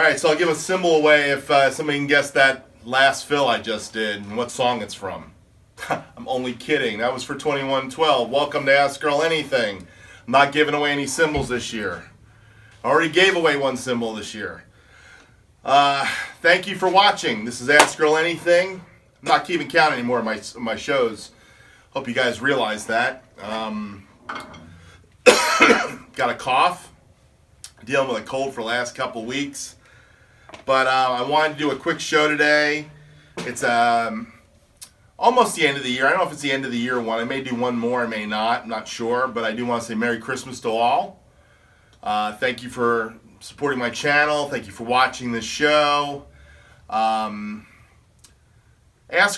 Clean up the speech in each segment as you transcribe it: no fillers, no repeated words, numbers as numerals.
Alright, so I'll give a cymbal away if somebody can guess that last fill I just did and what song it's from. I'm only kidding. That was for 2112. Welcome to Ask Earl Anything. I'm not giving away any cymbals this year. I already gave away one cymbal this year. Thank you for watching. This is Ask Earl Anything. I'm not keeping count anymore of my shows. Hope you guys realize that. Got a cough. Dealing with a cold for the last couple weeks. But I wanted to do a quick show today. It's almost the end of the year. I don't know if it's the end of the year one. I may do one more, I may not. I'm not sure. But I do want to say Merry Christmas to all. Thank you for supporting my channel. Thank you for watching this show. Ask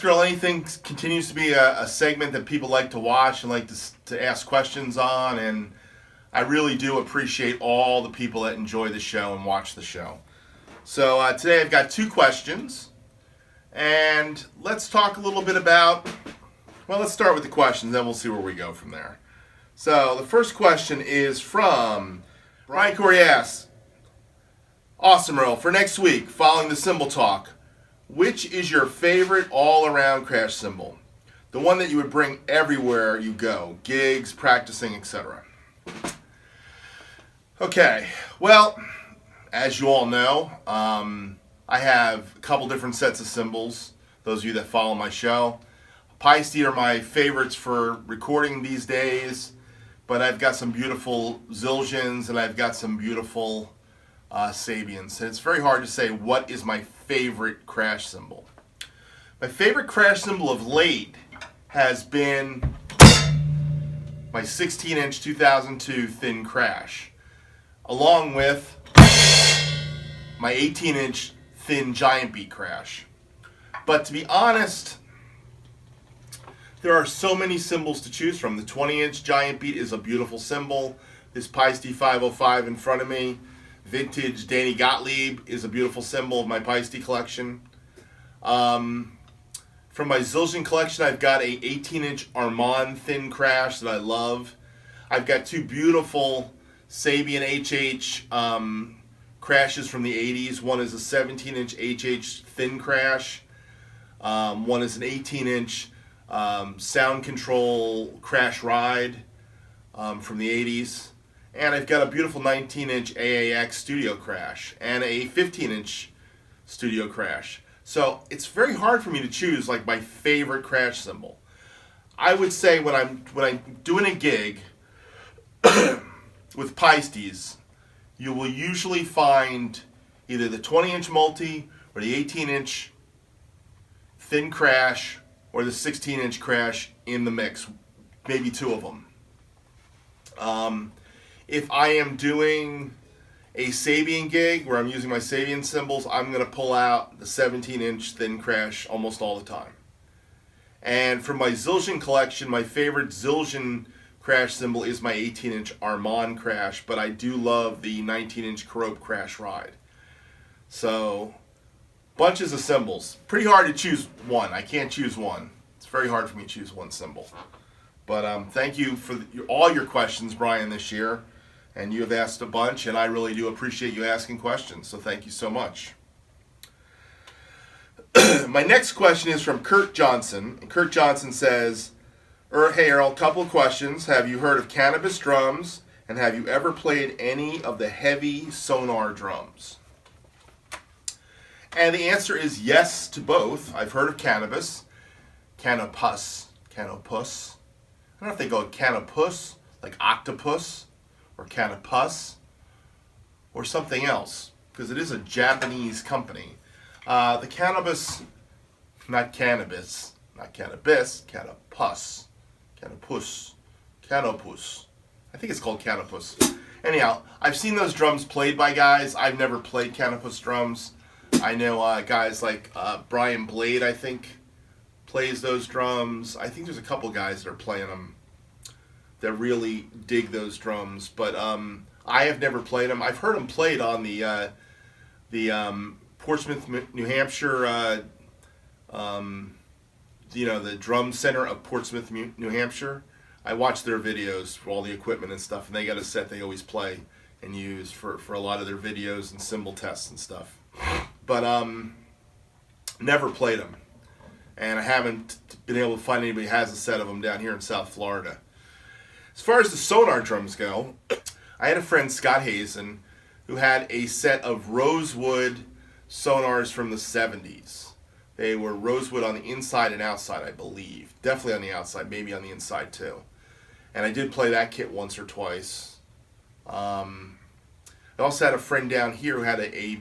Earl Anything continues to be a segment that people like to watch and like to ask questions on. And I really do appreciate all the people that enjoy the show and watch the show. So today I've got two questions. And let's talk a little bit about, well, let's start with the questions, then we'll see where we go from there. So the first question is from Brian Corey asks, awesome Earl, for next week, following the cymbal talk, which is your favorite all-around crash cymbal? The one that you would bring everywhere you go, gigs, practicing, etc. Okay, well, as you all know, I have a couple different sets of cymbals, those of you that follow my show. Paiste are my favorites for recording these days, but I've got some beautiful Zildjians and I've got some beautiful Sabians. And it's very hard to say what is my favorite crash cymbal. My favorite crash cymbal of late has been my 16-inch 2002 thin crash, along with my 18-inch thin giant beat crash. But to be honest, there are so many cymbals to choose from. The 20-inch giant beat is a beautiful cymbal. This Paiste 505 in front of me, vintage Danny Gottlieb, is a beautiful cymbal of my Paiste collection. From my Zildjian collection, I've got a 18-inch Armand thin crash that I love. I've got two beautiful Sabian HH crashes from the 80s. One is a 17-inch HH thin crash. One is an 18-inch sound control crash ride from the 80s. And I've got a beautiful 19-inch AAX studio crash and a 15-inch studio crash. So it's very hard for me to choose like my favorite crash cymbal. I would say when I'm doing a gig with Paistes, you will usually find either the 20-inch multi or the 18-inch thin crash or the 16-inch crash in the mix, maybe two of them. If I am doing a Sabian gig where I'm using my Sabian cymbals, I'm going to pull out the 17-inch thin crash almost all the time. And for my Zildjian collection, my favorite Zildjian crash cymbal is my 18-inch Armand crash, but I do love the 19-inch Carope crash ride. So, bunches of cymbals. Pretty hard to choose one. I can't choose one. It's very hard for me to choose one cymbal. But thank you for all your questions, Brian, this year. And you have asked a bunch, and I really do appreciate you asking questions, so thank you so much. My next question is from Kurt Johnson. And Kurt Johnson says, hey Earl, couple of questions. Have you heard of Canopus drums, and have you ever played any of the heavy Sonor drums? And the answer is yes to both. I've heard of Canopus. Canopus. I don't know if they go Canopus, like octopus, or Canopus, or something else, because it is a Japanese company. The Canopus, not Canopus, Canopus. I think it's called Canopus. Anyhow, I've seen those drums played by guys. I've never played Canopus drums. I know guys like Brian Blade, I think, plays those drums. I think there's a couple guys that are playing them that really dig those drums, but I have never played them. I've heard them played on the Portsmouth, New Hampshire, the drum center of Portsmouth, New Hampshire. I watch their videos for all the equipment and stuff, and they got a set they always play and use for a lot of their videos and cymbal tests and stuff. But never played them, and I haven't been able to find anybody who has a set of them down here in South Florida. As far as the Sonor drums go, I had a friend, Scott Hazen, who had a set of rosewood Sonars from the 70s. They were rosewood on the inside and outside, I believe. Definitely on the outside, maybe on the inside too. And I did play that kit once or twice. I also had a friend down here who had I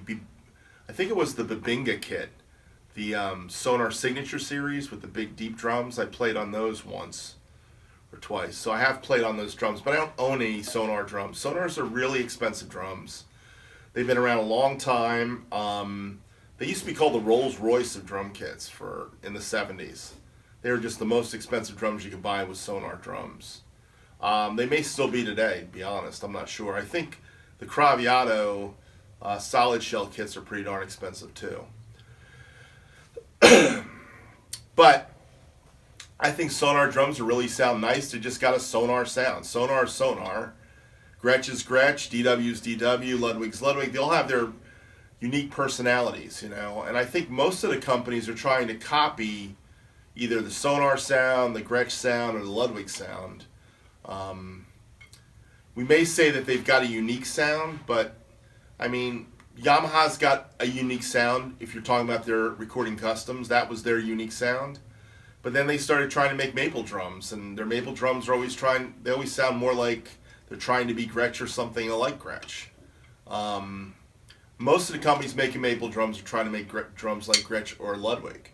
think it was the Babinga kit, the Sonor Signature Series with the big deep drums. I played on those once or twice. So I have played on those drums, but I don't own any Sonor drums. Sonars are really expensive drums. They've been around a long time. They used to be called the Rolls Royce of drum kits in the 70s. They were just the most expensive drums you could buy with Sonor drums. They may still be today, to be honest. I'm not sure. I think the Craviato solid shell kits are pretty darn expensive too. But I think Sonor drums really sound nice. They just got a Sonor sound. Sonor is Sonor. Gretsch is Gretsch. DW is DW. Ludwig's Ludwig. They all have their unique personalities, you know. And I think most of the companies are trying to copy either the Sonor sound, the Gretsch sound, or the Ludwig sound. We may say that they've got a unique sound, but I mean, Yamaha's got a unique sound. If you're talking about their recording customs, that was their unique sound. But then they started trying to make maple drums, and their maple drums are they always sound more like they're trying to be Gretsch or something like Gretsch. Most of the companies making maple drums are trying to make drums like Gretsch or Ludwig.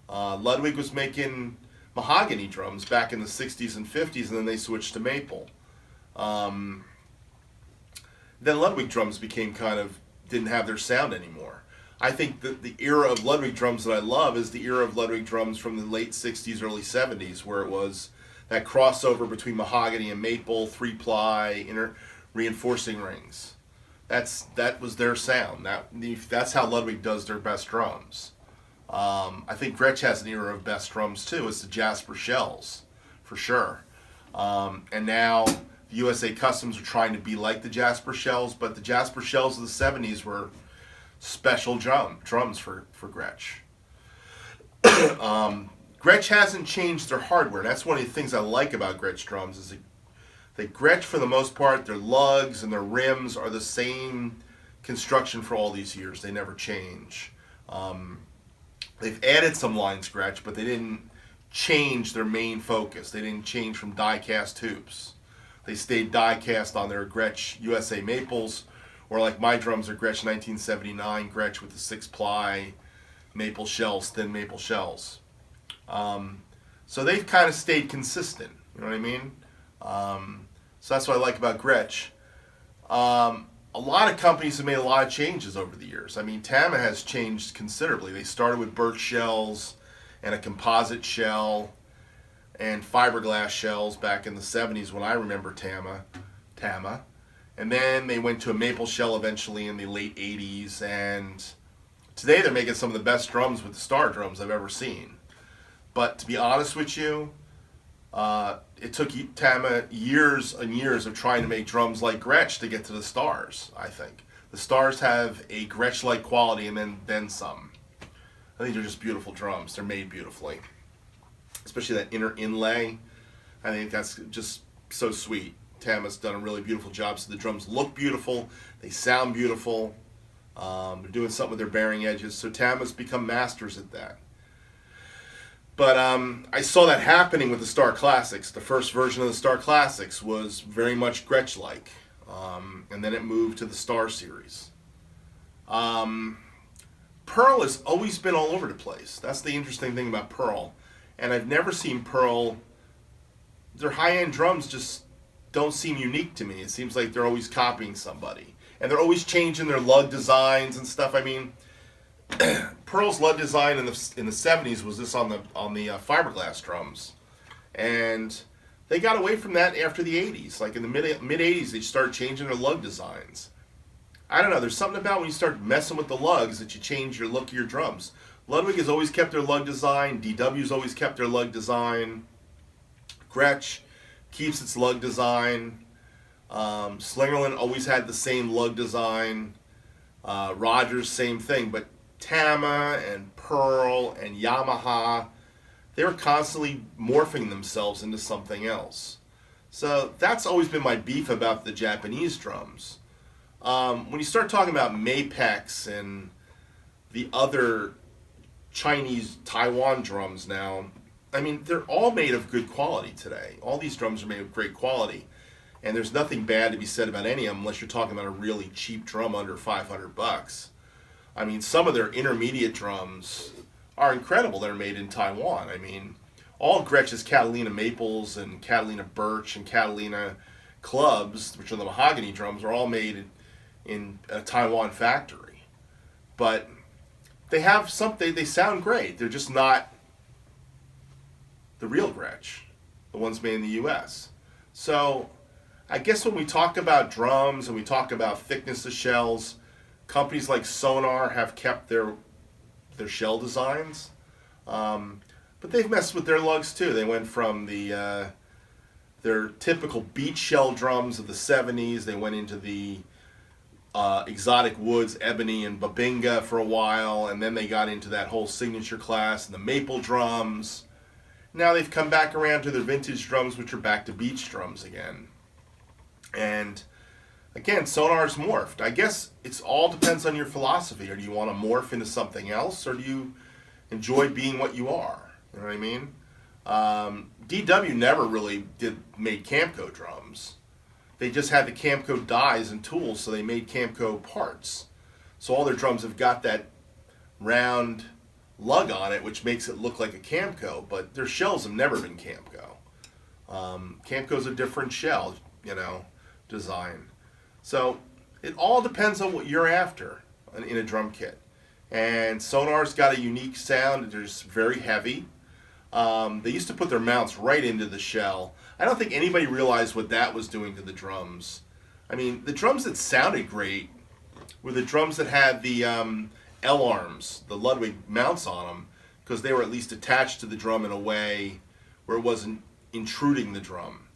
Ludwig was making mahogany drums back in the 60s and 50s, and then they switched to maple. Then Ludwig drums became didn't have their sound anymore. I think that the era of Ludwig drums that I love is the era of Ludwig drums from the late 60s, early 70s, where it was that crossover between mahogany and maple, 3-ply, inner reinforcing rings. That was their sound. That's how Ludwig does their best drums. I think Gretsch has an era of best drums too. It's the Jasper shells, for sure. And now the USA Customs are trying to be like the Jasper shells, but the Jasper shells of the 70s were special drums for Gretsch. Gretsch hasn't changed their hardware. That's one of the things I like about Gretsch drums is that Gretsch, for the most part, their lugs and their rims are the same construction for all these years. They never change. They've added some lines Gretsch, but they didn't change their main focus. They didn't change from die-cast tubes. They stayed die-cast on their Gretsch USA maples, or like my drums are Gretsch 1979 Gretsch with the 6-ply maple shells, thin maple shells. So they've kind of stayed consistent. You know what I mean? So that's what I like about Gretsch. A lot of companies have made a lot of changes over the years. I mean, Tama has changed considerably. They started with birch shells and a composite shell and fiberglass shells back in the 70s when I remember Tama. And then they went to a maple shell eventually in the late 80s. And today they're making some of the best drums with the Star drums I've ever seen. But to be honest with you, it took Tama years and years of trying to make drums like Gretsch to get to the Stars, I think. The Stars have a Gretsch-like quality and then some. I think they're just beautiful drums. They're made beautifully. Especially that inner inlay. I think that's just so sweet. Tama's done a really beautiful job. So the drums look beautiful. They sound beautiful. They're doing something with their bearing edges. So Tama's become masters at that. But I saw that happening with the Star Classics. The first version of the Star Classics was very much Gretsch-like. And then it moved to the Star series. Pearl has always been all over the place. That's the interesting thing about Pearl. And I've never seen Pearl, their high-end drums just don't seem unique to me. It seems like they're always copying somebody. And they're always changing their lug designs and stuff. I mean, Pearl's lug design in the 70s was this on the fiberglass drums. And they got away from that after the 80s. Like in the mid 80s, they started changing their lug designs. I don't know, there's something about when you start messing with the lugs that you change your look of your drums. Ludwig has always kept their lug design. DW's always kept their lug design. Gretsch keeps its lug design. Slingerland always had the same lug design. Rogers, same thing. But Tama and Pearl and Yamaha, they were constantly morphing themselves into something else. So that's always been my beef about the Japanese drums. When you start talking about Mapex and the other Chinese Taiwan drums now, I mean, they're all made of good quality today. All these drums are made of great quality. And there's nothing bad to be said about any of them unless you're talking about a really cheap drum under $500. I mean, some of their intermediate drums are incredible. They're made in Taiwan. I mean, all Gretsch's Catalina Maples and Catalina Birch and Catalina Clubs, which are the mahogany drums, are all made in a Taiwan factory. But they have something, they sound great. They're just not the real Gretsch, the ones made in the US. So I guess when we talk about drums and we talk about thickness of shells, companies like Sonor have kept their shell designs. But they've messed with their lugs too. They went from their typical beach shell drums of the 70s. They went into the exotic woods, ebony and babinga for a while, and then they got into that whole signature class and the maple drums. Now they've come back around to their vintage drums, which are back to beach drums again. And again, Sonor's morphed. I guess it all depends on your philosophy. Or do you want to morph into something else, or do you enjoy being what you are? You know what I mean? DW never really made Camco drums. They just had the Camco dies and tools, so they made Camco parts. So all their drums have got that round lug on it, which makes it look like a Camco, but their shells have never been Camco. Camco's a different shell, design. So it all depends on what you're after in a drum kit. And Sonor's got a unique sound. They're just very heavy. They used to put their mounts right into the shell. I don't think anybody realized what that was doing to the drums. I mean, the drums that sounded great were the drums that had the L-arms, the Ludwig mounts on them, because they were at least attached to the drum in a way where it wasn't intruding the drum.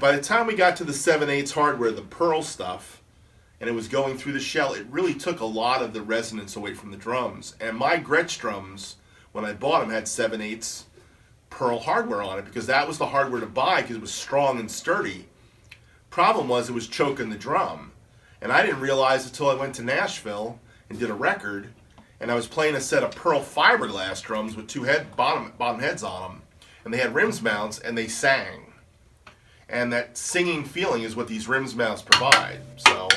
By the time we got to the 7/8 hardware, the Pearl stuff, and it was going through the shell, it really took a lot of the resonance away from the drums. And my Gretsch drums, when I bought them, had 7/8 Pearl hardware on it, because that was the hardware to buy because it was strong and sturdy. Problem was it was choking the drum. And I didn't realize until I went to Nashville and did a record, and I was playing a set of Pearl Fiberglass drums with two bottom heads on them, and they had rims mounts, and they sang. And that singing feeling is what these rims mounts provide. So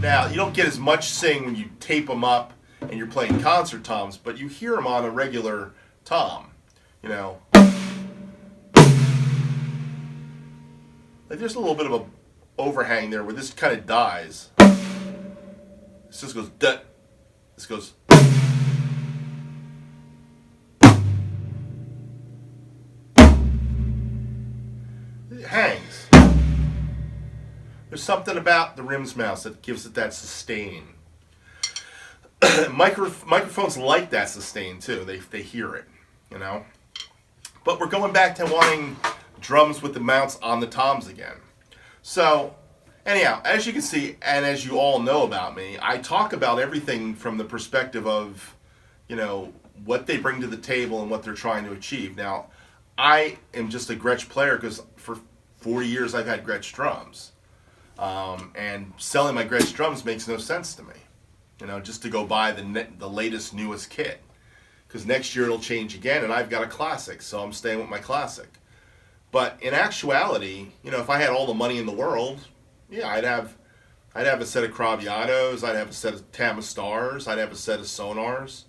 now you don't get as much sing when you tape them up and you're playing concert toms, but you hear them on a regular tom, Like there's a little bit of a overhang there where this kind of dies. This just goes duh. This goes. It hangs. There's something about the rims mounts that gives it that sustain. Microphones like that sustain too. They hear it, But we're going back to wanting drums with the mounts on the toms again. So anyhow, as you can see, and as you all know about me, I talk about everything from the perspective of, what they bring to the table and what they're trying to achieve. Now, I am just a Gretsch player because for 40 years I've had Gretsch drums. And selling my Gretsch drums makes no sense to me. Just to go buy the latest, newest kit. Because next year it'll change again, and I've got a classic, so I'm staying with my classic. But in actuality, if I had all the money in the world, yeah, I'd have a set of Craviatos, I'd have a set of Tama Stars, I'd have a set of Sonars.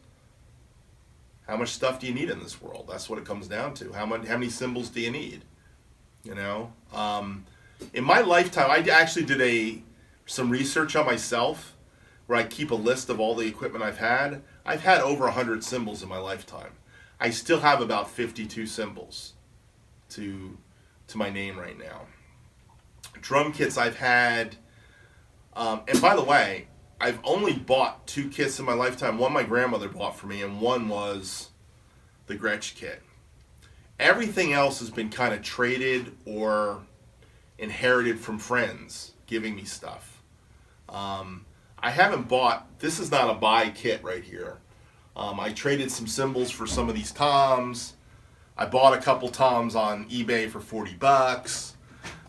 How much stuff do you need in this world? That's what it comes down to. How many cymbals do you need? In my lifetime, I actually did some research on myself, where I keep a list of all the equipment I've had. I've had over 100 cymbals in my lifetime. I still have about 52 cymbals to my name right now. Drum kits I've had, and by the way, I've only bought 2 kits in my lifetime. One my grandmother bought for me, and one was the Gretsch kit. Everything else has been kind of traded or inherited from friends giving me stuff. I haven't bought, this is not a buy kit right here. I traded some cymbals for some of these toms. I bought a couple toms on eBay for $40.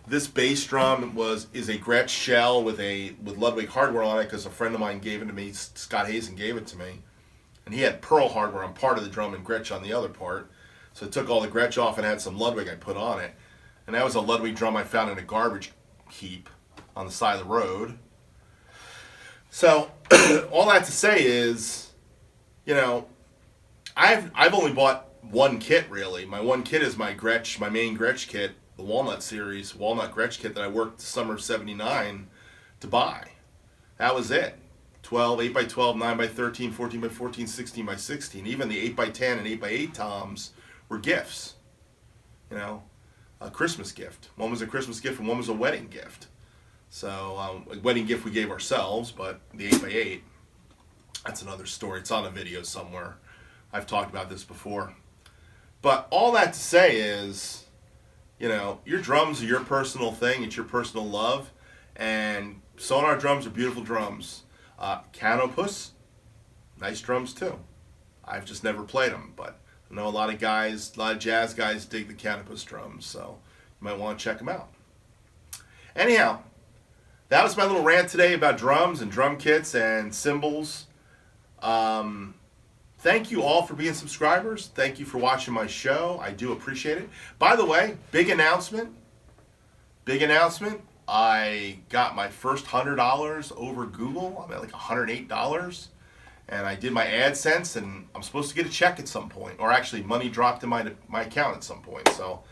This bass drum is a Gretsch shell with Ludwig hardware on it because a friend of mine gave it to me. Scott Hazen gave it to me, and he had Pearl hardware on part of the drum and Gretsch on the other part. So I took all the Gretsch off and had some Ludwig I put on it, and that was a Ludwig drum I found in a garbage heap on the side of the road. So all that to say is, you know, I've only bought one kit really. My one kit is my Gretsch, my main Gretsch kit, the Walnut series, Walnut Gretsch kit that I worked the summer of '79 to buy. That was it. 12, 8x12, 9x13, 14x14, 16x16. Even the 8x10 and 8x8 toms were gifts. You know, a Christmas gift. One was a Christmas gift and one was a wedding gift. So a wedding gift we gave ourselves, but the 8x8, that's another story. It's on a video somewhere. I've talked about this before. But all that to say is, you know, your drums are your personal thing. It's your personal love. And Sonor drums are beautiful drums. Canopus, nice drums too. I've just never played them, but I know a lot of guys, a lot of jazz guys dig the Canopus drums, so you might want to check them out. Anyhow, that was my little rant today about drums and drum kits and cymbals. Thank you all for being subscribers. Thank you for watching my show. I do appreciate it. By the way, big announcement. I got my first $100 over Google. I'm at like $108. And I did my AdSense, and I'm supposed to get a check at some point. Or actually, money dropped in my account at some point. So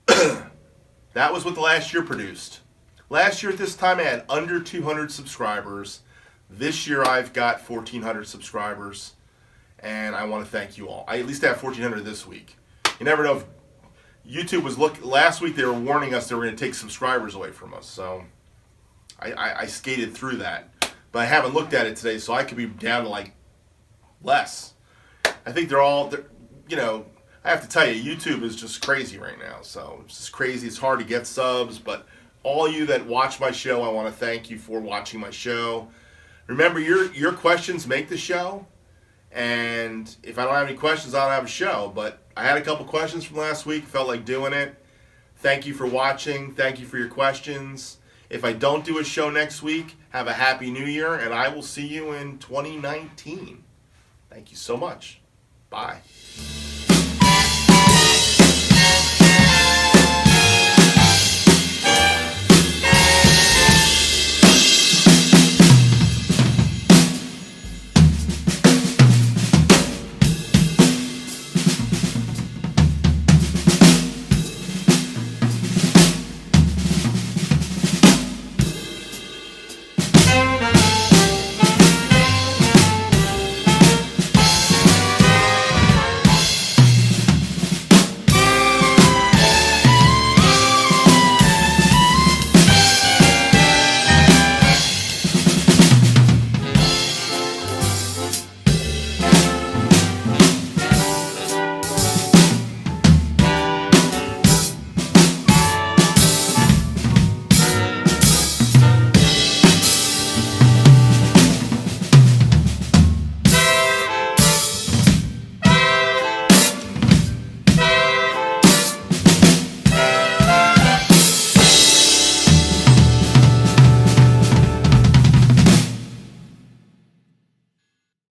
that was what the last year produced. Last year at this time, I had under 200 subscribers. This year, I've got 1,400 subscribers. And I want to thank you all. I at least have 1,400 this week. You never know if YouTube was last week they were warning us they were going to take subscribers away from us. So I skated through that. But I haven't looked at it today, so I could be down to like less. I think you know, I have to tell you, YouTube is just crazy right now. So it's just crazy. It's hard to get subs, but all you that watch my show, I want to thank you for watching my show. Remember, your questions make the show. And if I don't have any questions, I don't have a show. But I had a couple questions from last week. Felt like doing it. Thank you for watching. Thank you for your questions. If I don't do a show next week, have a happy new year. And I will see you in 2019. Thank you so much. Bye.